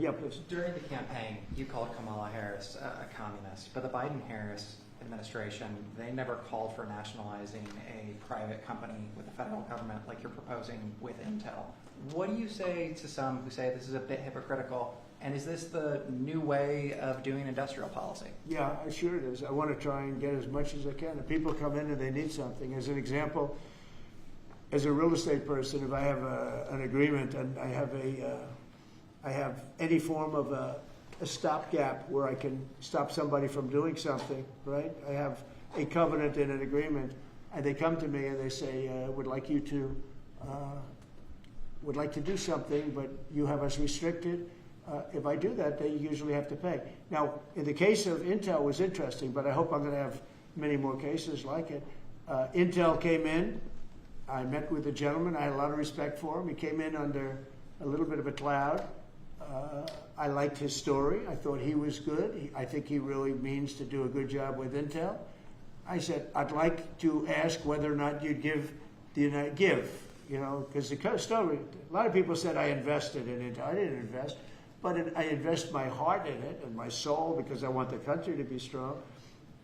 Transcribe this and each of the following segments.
Yeah, please. During the campaign, you called Kamala Harris a communist, but the Biden-Harris administration, they never called for nationalizing a private company with the federal government like you're proposing with Intel. What do you say to some who say this is a bit hypocritical, and is this the new way of doing industrial policy? Yeah, sure it is. I want to try and get as much as I can. If people come in and they need something, as an example, as a real estate person, if I have an agreement and I have any form of a stopgap where I can stop somebody from doing something, right? I have a covenant and an agreement, and they come to me and they say, would like to do something, but you have us restricted. If I do that, they usually have to pay. Now, in the case of Intel, it was interesting, but I hope I'm going to have many more cases like it. Intel came in. I met with a gentleman. I had a lot of respect for him. He came in under a little bit of a cloud. I liked his story. I thought he was good. I think he really means to do a good job with Intel. I said, I'd like to ask whether or not you'd give because the story, a lot of people said I invested in Intel. I didn't invest, but I invest my heart in it and my soul because I want the country to be strong.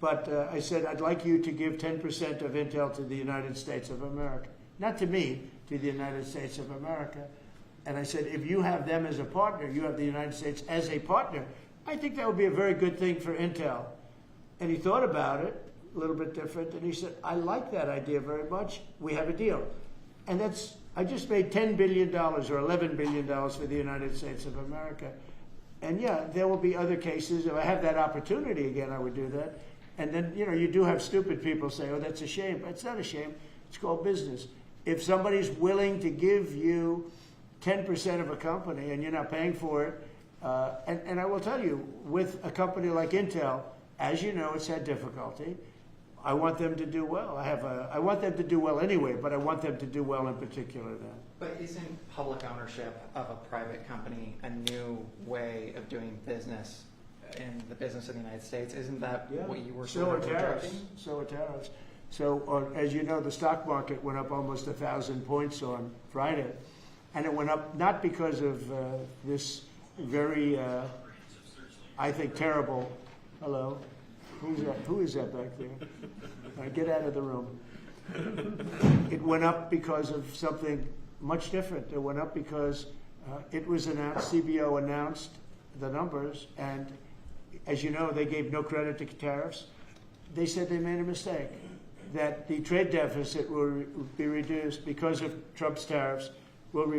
But I said, I'd like you to give 10% of Intel to the United States of America. Not to me, to the United States of America. And I said, if you have them as a partner, you have the United States as a partner, I think that would be a very good thing for Intel. And he thought about it, a little bit different, and he said, I like that idea very much. We have a deal. And I just made $10 billion or $11 billion for the United States of America. And yeah, there will be other cases. If I have that opportunity again, I would do that. And then, you do have stupid people say, oh, that's a shame. It's not a shame. It's called business. If somebody's willing to give you 10% of a company and you're not paying for it, and I will tell you, with a company like Intel, as you know, it's had difficulty. I want them to do well. I want them to do well anyway, but I want them to do well in particular then. But isn't public ownership of a private company a new way of doing business in the business of the United States? Isn't that what you were sort of projecting? So are tariffs. So as you know, the stock market went up almost 1,000 points on Friday. And it went up not because of this very, I think, terrible, hello, who is that back there? All right, get out of the room. It went up because of something much different. It went up because it was announced, CBO announced the numbers, and as you know, they gave no credit to tariffs. They said they made a mistake, that the trade deficit will be reduced because of Trump's tariffs, will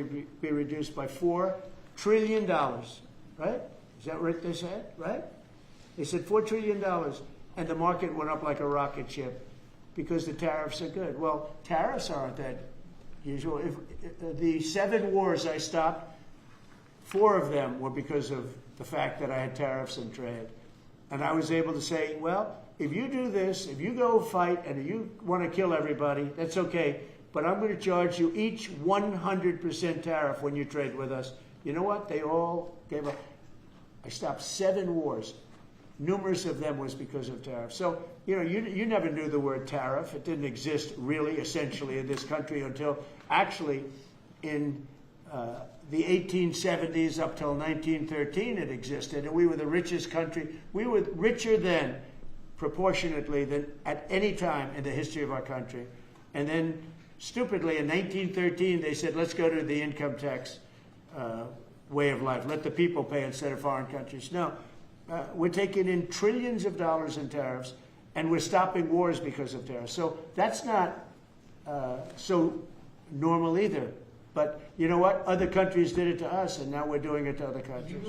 be reduced by $4 trillion, right? Is that what they said, right? They said $4 trillion, and the market went up like a rocket ship because the tariffs are good. Well, tariffs aren't that usual. If the 7 wars I stopped, 4 of them were because of the fact that I had tariffs and trade. And I was able to say, well, if you do this, if you go fight and you want to kill everybody, that's okay. But I'm going to charge you each 100% tariff when you trade with us. You know what? They all gave up. I stopped 7 wars. Numerous of them was because of tariffs. So, you never knew the word tariff. It didn't exist really, essentially, in this country until actually in the 1870s up till 1913 it existed. And we were the richest country. We were richer then, proportionately, than at any time in the history of our country. And then, stupidly, in 1913, they said, let's go to the income tax way of life. Let the people pay instead of foreign countries. No, we're taking in trillions of dollars in tariffs, and we're stopping wars because of tariffs. So that's not so normal either. But you know what? Other countries did it to us, and now we're doing it to other countries.